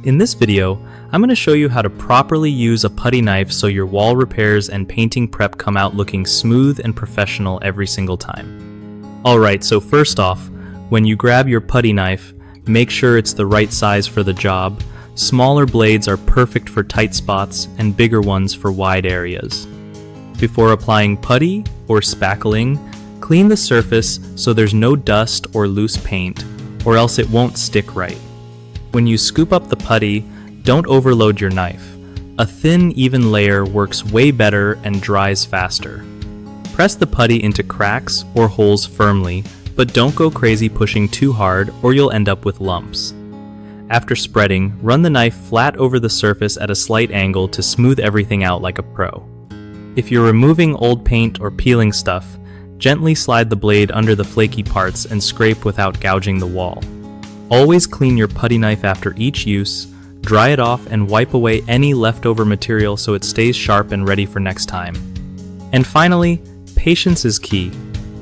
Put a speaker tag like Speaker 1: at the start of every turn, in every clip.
Speaker 1: In this video, I'm going to show you how to properly use a putty knife so your wall repairs and painting prep come out looking smooth and professional every single time. Alright, so first off, when you grab your putty knife, make sure it's the right size for the job. Smaller blades are perfect for tight spots and bigger ones for wide areas. Before applying putty or spackling, clean the surface so there's no dust or loose paint, or else it won't stick right. When you scoop up the putty, don't overload your knife. A thin, even layer works way better and dries faster. Press the putty into cracks or holes firmly, but don't go crazy pushing too hard or you'll end up with lumps. After spreading, run the knife flat over the surface at a slight angle to smooth everything out like a pro. If you're removing old paint or peeling stuff, gently slide the blade under the flaky parts and scrape without gouging the wall. Always clean your putty knife after each use, dry it off and wipe away any leftover material so it stays sharp and ready for next time. And finally, patience is key.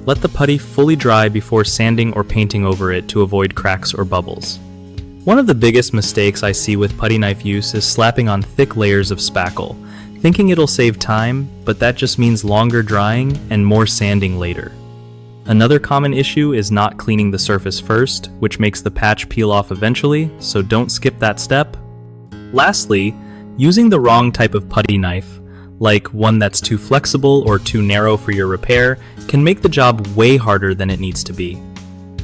Speaker 1: Let the putty fully dry before sanding or painting over it to avoid cracks or bubbles. One of the biggest mistakes I see with putty knife use is slapping on thick layers of spackle, thinking it'll save time, but that just means longer drying and more sanding later. Another common issue is not cleaning the surface first, which makes the patch peel off eventually, so don't skip that step. Lastly, using the wrong type of putty knife, like one that's too flexible or too narrow for your repair, can make the job way harder than it needs to be.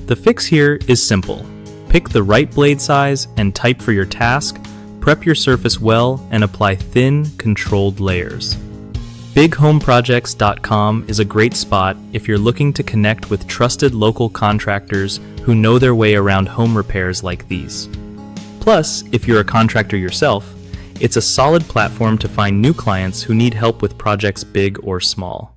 Speaker 1: The fix here is simple. Pick the right blade size and type for your task, prep your surface well, and apply thin, controlled layers. BigHomeProjects.com is a great spot if you're looking to connect with trusted local contractors who know their way around home repairs like these. Plus, if you're a contractor yourself, it's a solid platform to find new clients who need help with projects big or small.